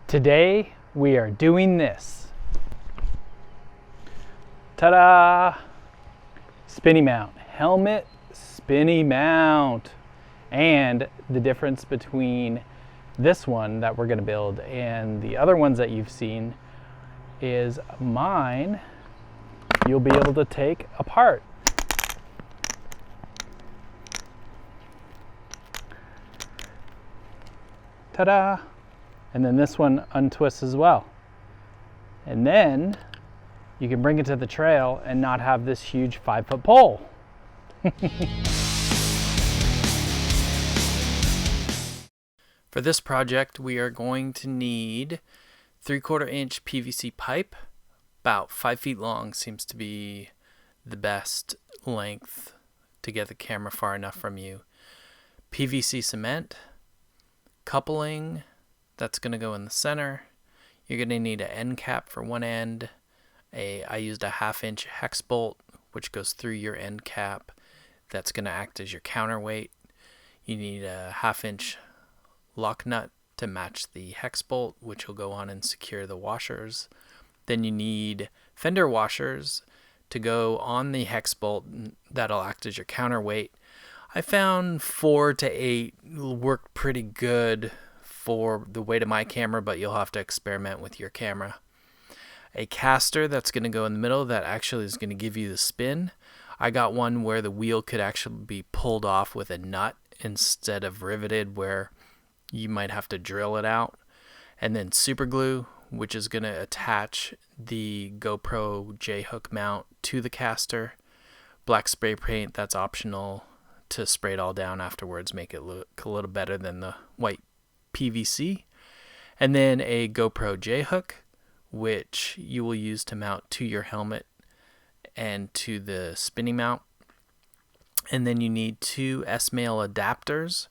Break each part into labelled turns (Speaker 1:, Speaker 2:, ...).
Speaker 1: Today we are doing this. Ta-da! Spinny mount. Helmet spinny mount. And the difference between this one that we're going to build and the other ones that you've seen is mine you'll be able to take apart. Ta-da! And then this one untwists as well. And then you can bring it to the trail and not have this huge 5-foot pole. For this project, we are going to need 3/4 inch PVC pipe, about 5 feet long seems to be the best length to get the camera far enough from you. PVC cement, coupling, that's going to go in the center. You're going to need an end cap for one end. I used a 1/2 inch hex bolt, which goes through your end cap. That's going to act as your counterweight. You need a 1/2 inch lock nut to match the hex bolt, which will go on and secure the washers. Then you need fender washers to go on the hex bolt. That'll act as your counterweight. I found 4 to 8 worked pretty good for the weight of my camera, but you'll have to experiment with your camera. A caster that's going to go in the middle that actually is going to give you the spin. I got one where the wheel could actually be pulled off with a nut instead of riveted, where you might have to drill it out. And then super glue, which is going to attach the GoPro J-hook mount to the caster. Black spray paint, that's optional to spray it all down afterwards, make it look a little better than the white PVC. And then a GoPro J-hook, which you will use to mount to your helmet and to the spinning mount. And then you need 2 S-mail adapters,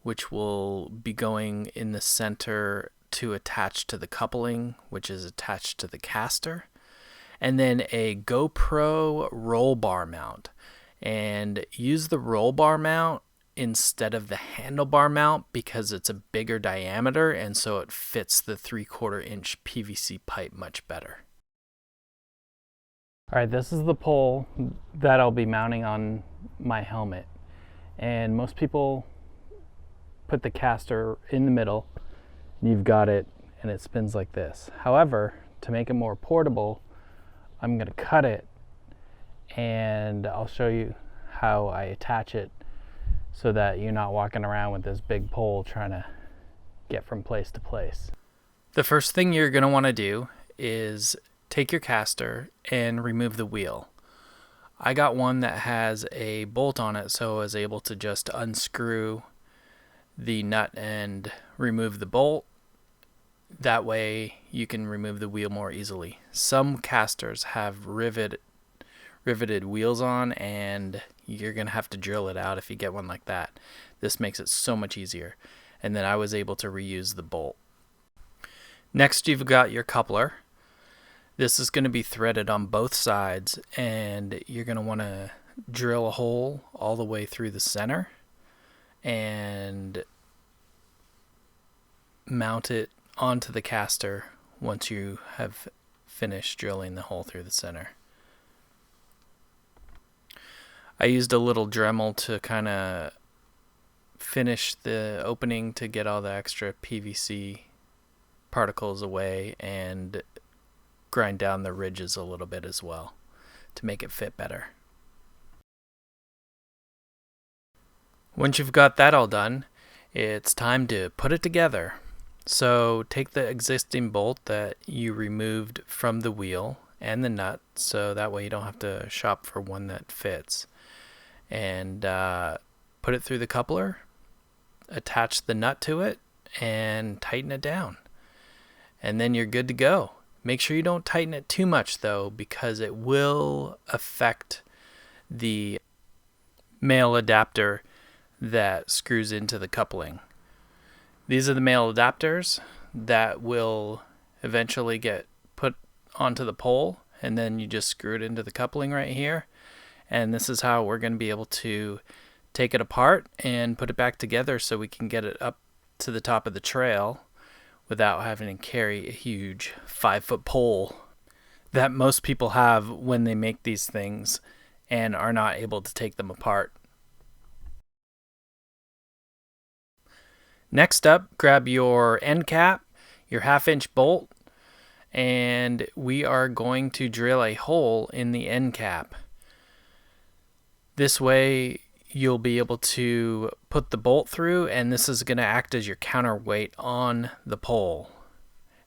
Speaker 1: which will be going in the center to attach to the coupling, which is attached to the caster. And then a GoPro roll bar mount. And use the roll bar mount instead of the handlebar mount because it's a bigger diameter, and so it fits the 3/4 inch PVC pipe much better. All right, this is the pole that I'll be mounting on my helmet. And most people put the caster in the middle, and you've got it, and it spins like this. However, to make it more portable, I'm going to cut it, and I'll show you how I attach it so that you're not walking around with this big pole trying to get from place to place. The first thing you're going to want to do is take your caster and remove the wheel. I got one that has a bolt on it, so I was able to just unscrew the nut and remove the bolt. That way you can remove the wheel more easily. Some casters have riveted wheels on, and you're going to have to drill it out if you get one like that. This makes it so much easier. And then I was able to reuse the bolt. Next, you've got your coupler. This is going to be threaded on both sides, and you're going to want to drill a hole all the way through the center and mount it onto the caster once you have finished drilling the hole through the center. I used a little Dremel to kind of finish the opening to get all the extra PVC particles away and grind down the ridges a little bit as well to make it fit better. Once you've got that all done, it's time to put it together. So take the existing bolt that you removed from the wheel and the nut, so that way you don't have to shop for one that fits, and put it through the coupler, attach the nut to it, and tighten it down. And then you're good to go. Make sure you don't tighten it too much though, because it will affect the male adapter that screws into the coupling. These are the male adapters that will eventually get put onto the pole, and then you just screw it into the coupling right here. And this is how we're going to be able to take it apart and put it back together so we can get it up to the top of the trail without having to carry a huge 5-foot pole that most people have when they make these things and are not able to take them apart. Next up, grab your end cap, your 1/2-inch bolt, and we are going to drill a hole in the end cap. This way you'll be able to put the bolt through, and this is going to act as your counterweight on the pole.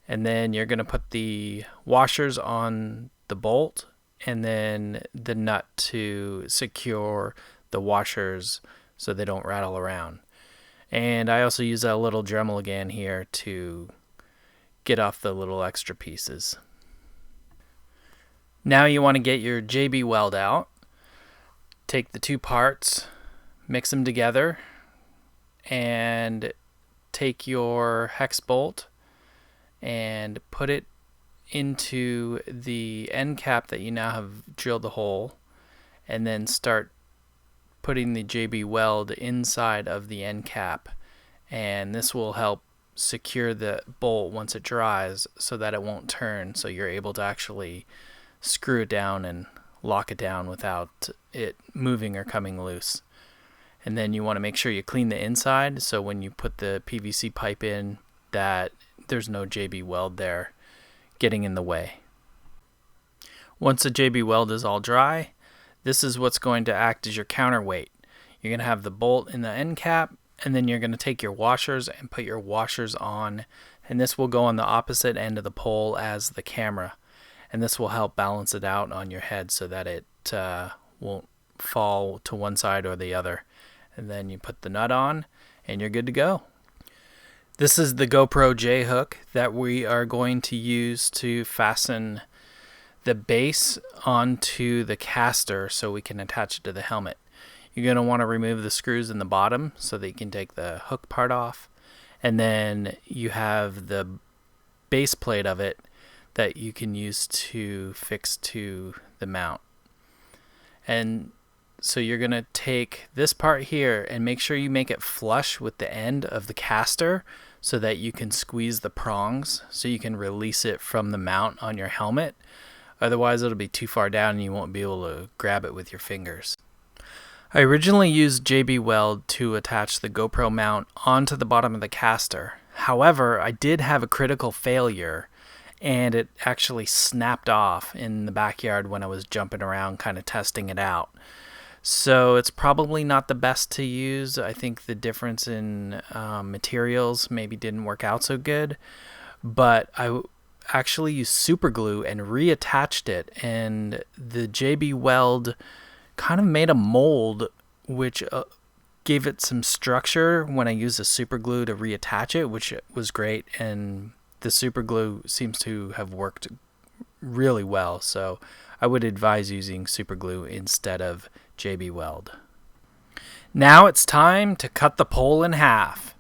Speaker 1: And then you're going to put the washers on the bolt and then the nut to secure the washers so they don't rattle around. And I also use a little Dremel again here to get off the little extra pieces. Now you want to get your JB weld out. Take the two parts, mix them together, and take your hex bolt and put it into the end cap that you now have drilled the hole, and then start putting the JB weld inside of the end cap, and this will help secure the bolt once it dries so that it won't turn, so you're able to actually screw it down and lock it down without it moving or coming loose. And then you want to make sure you clean the inside, so when you put the PVC pipe in, that there's no JB weld there getting in the way. Once the JB weld is all dry, this is what's going to act as your counterweight. You're going to have the bolt in the end cap, and then you're going to take your washers and put your washers on, and this will go on the opposite end of the pole as the camera, and this will help balance it out on your head so that it won't fall to one side or the other. And then you put the nut on and you're good to go. This is the GoPro J hook that we are going to use to fasten the base onto the caster so we can attach it to the helmet. You're going to want to remove the screws in the bottom so that you can take the hook part off, and then you have the base plate of it that you can use to fix to the mount. And so you're going to take this part here and make sure you make it flush with the end of the caster so that you can squeeze the prongs so you can release it from the mount on your helmet. Otherwise it'll be too far down and you won't be able to grab it with your fingers. I originally used JB Weld to attach the GoPro mount onto the bottom of the caster. However, I did have a critical failure and it actually snapped off in the backyard when I was jumping around kind of testing it out. So it's probably not the best to use. I think the difference in materials maybe didn't work out so good, but I actually used super glue and reattached it, and the JB Weld kind of made a mold which gave it some structure when I used the super glue to reattach it, which was great, and the super glue seems to have worked really well, so I would advise using super glue instead of JB Weld. Now it's time to cut the pole in half.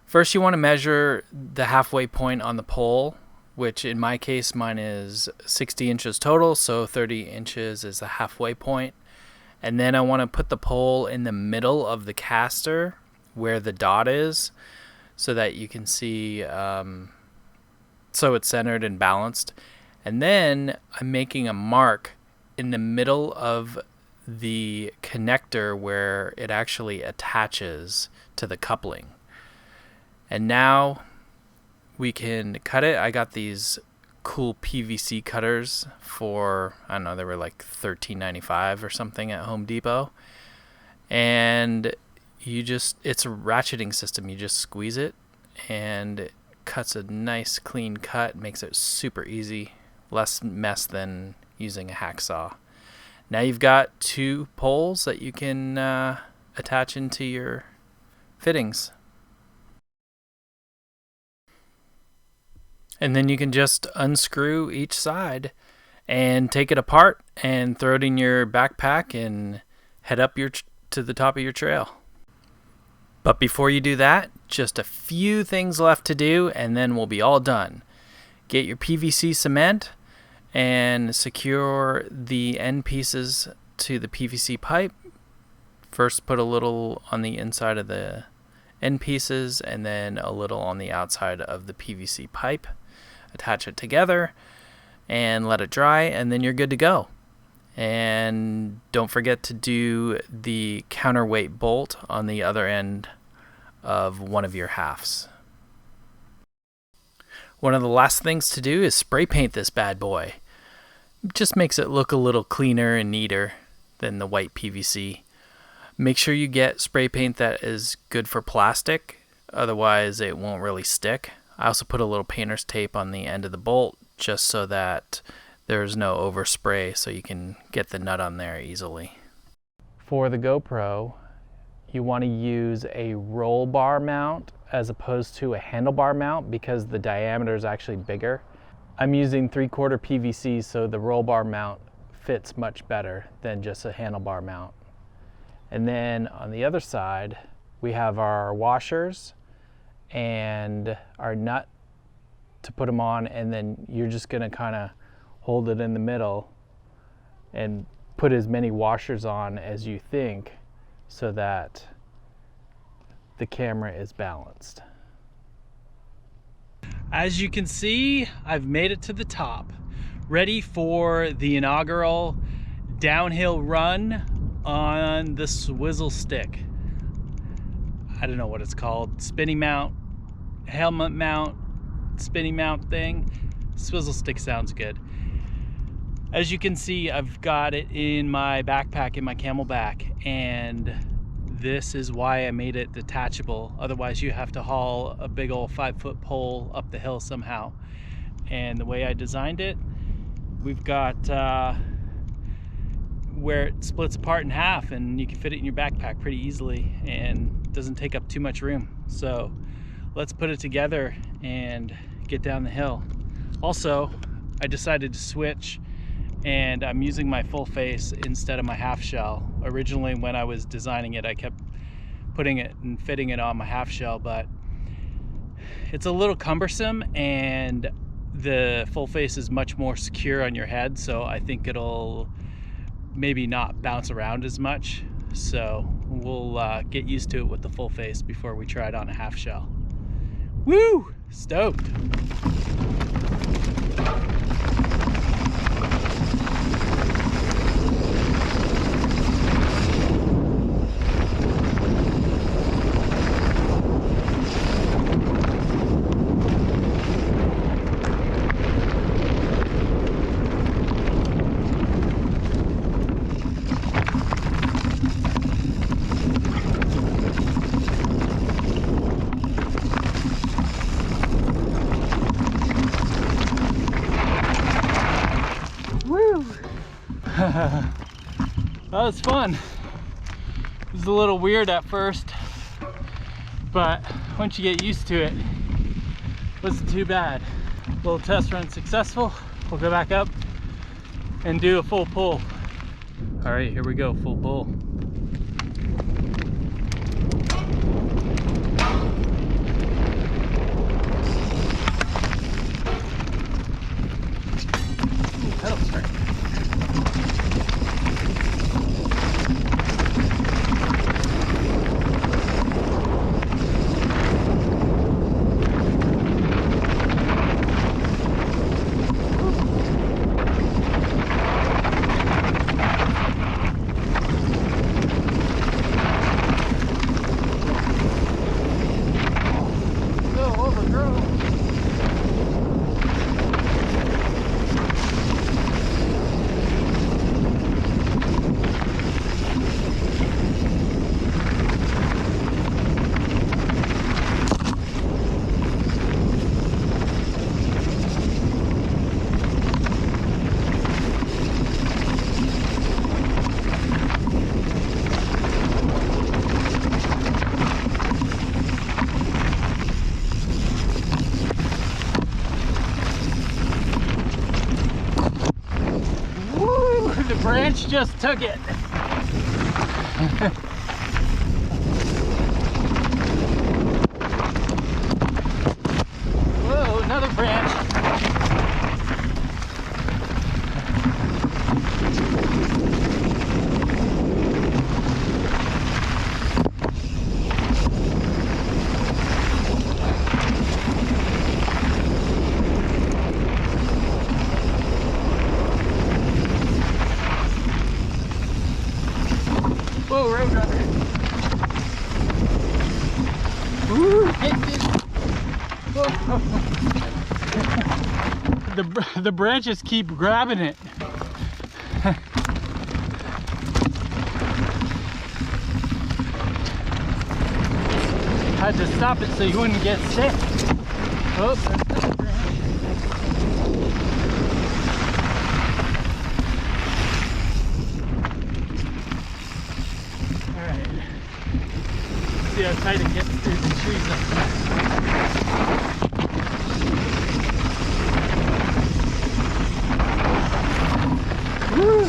Speaker 1: First you want to measure the halfway point on the pole, which in my case mine is 60 inches total, so 30 inches is the halfway point. And then I want to put the pole in the middle of the caster where the dot is so that you can see so it's centered and balanced. And then I'm making a mark in the middle of the connector where it actually attaches to the coupling. And now we can cut it. I got these cool PVC cutters for, I don't know, they were like $13.95 or something at Home Depot. And it's a ratcheting system. You just squeeze it and it cuts a nice clean cut, makes it super easy, less mess than using a hacksaw. Now you've got two poles that you can attach into your fittings. And then you can just unscrew each side and take it apart and throw it in your backpack and head up to the top of your trail. But before you do that, just a few things left to do and then we'll be all done. Get your PVC cement and secure the end pieces to the PVC pipe. First put a little on the inside of the end pieces and then a little on the outside of the PVC pipe. Attach it together and let it dry, and then you're good to go. And don't forget to do the counterweight bolt on the other end of one of your halves. One of the last things to do is spray paint this bad boy. It just makes it look a little cleaner and neater than the white PVC. Make sure you get spray paint that is good for plastic, otherwise it won't really stick. I also put a little painter's tape on the end of the bolt just so that there's no overspray, so you can get the nut on there easily. For the GoPro, you want to use a roll bar mount as opposed to a handlebar mount because the diameter is actually bigger. I'm using 3/4 PVC, so the roll bar mount fits much better than just a handlebar mount. And then on the other side, we have our washers and our nut to put them on, and then you're just gonna kind of hold it in the middle and put as many washers on as you think so that the camera is balanced. As you can see, I've made it to the top, ready for the inaugural downhill run on the swizzle stick. I don't know what it's called, spinning mount, helmet mount, spinning mount thing. Swizzle stick sounds good. As you can see, I've got it in my backpack, in my camelback, and this is why I made it detachable. Otherwise you have to haul a big old 5-foot pole up the hill somehow. And the way I designed it, we've got where it splits apart in half and you can fit it in your backpack pretty easily and doesn't take up too much room. So let's put it together and get down the hill. Also, I decided to switch and I'm using my full face instead of my half shell. Originally when I was designing it, I kept putting it and fitting it on my half shell, but it's a little cumbersome and the full face is much more secure on your head, so I think it'll maybe not bounce around as much. So we'll get used to it with the full face before we try it on a half shell. Woo! Stoked! That was fun. It was a little weird at first, but once you get used to it, it wasn't too bad. Little test run successful. We'll go back up and do a full pull. All right, here we go, full pull. Ooh, pedal strength. Branch just took it. Whoa, another branch.
Speaker 2: The branches keep grabbing it. Had to stop it so you wouldn't get sick. Oh, there's the branch. All right. See how tight it gets through the trees up there. Woo!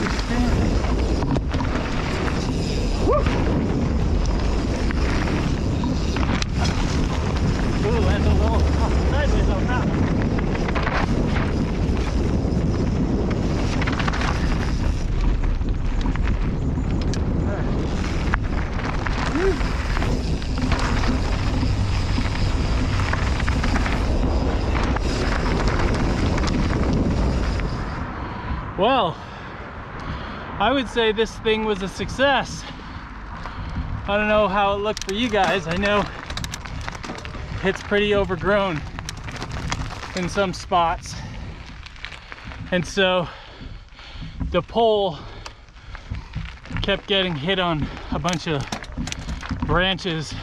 Speaker 2: Woo! Ooh, that's a little sideways on that one. Well, I would say this thing was a success. I don't know how it looked for you guys. I know it's pretty overgrown in some spots. And so the pole kept getting hit on a bunch of branches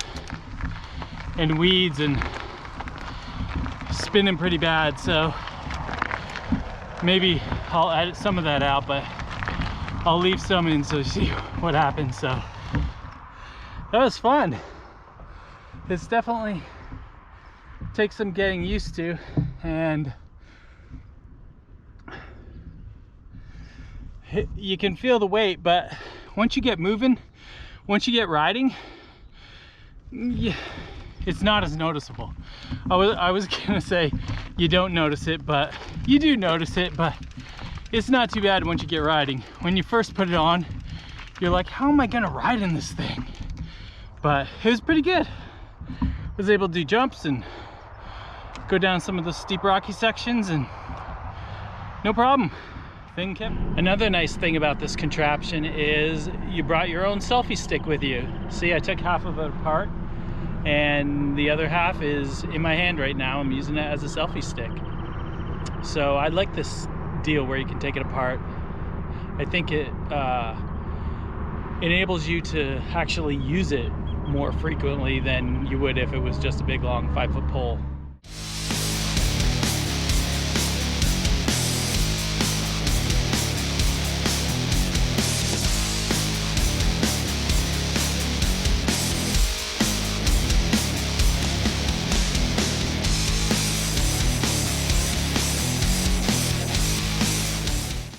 Speaker 2: and weeds and spinning pretty bad. So maybe I'll edit some of that out, but I'll leave some in so you see what happens. So that was fun. It's definitely takes some getting used to, and you can feel the weight, but once you get moving, once you get riding, it's not as noticeable. I was gonna say you don't notice it, but you do notice it, but it's not too bad once you get riding. When you first put it on, you're like, how am I gonna ride in this thing? But it was pretty good. I was able to do jumps and go down some of the steep rocky sections, and no problem. Thing kept. Another nice thing about this contraption is you brought your own selfie stick with you. See, I took half of it apart and the other half is in my hand right now. I'm using it as a selfie stick. So I like this deal where you can take it apart. I think it enables you to actually use it more frequently than you would if it was just a big long 5-foot pole.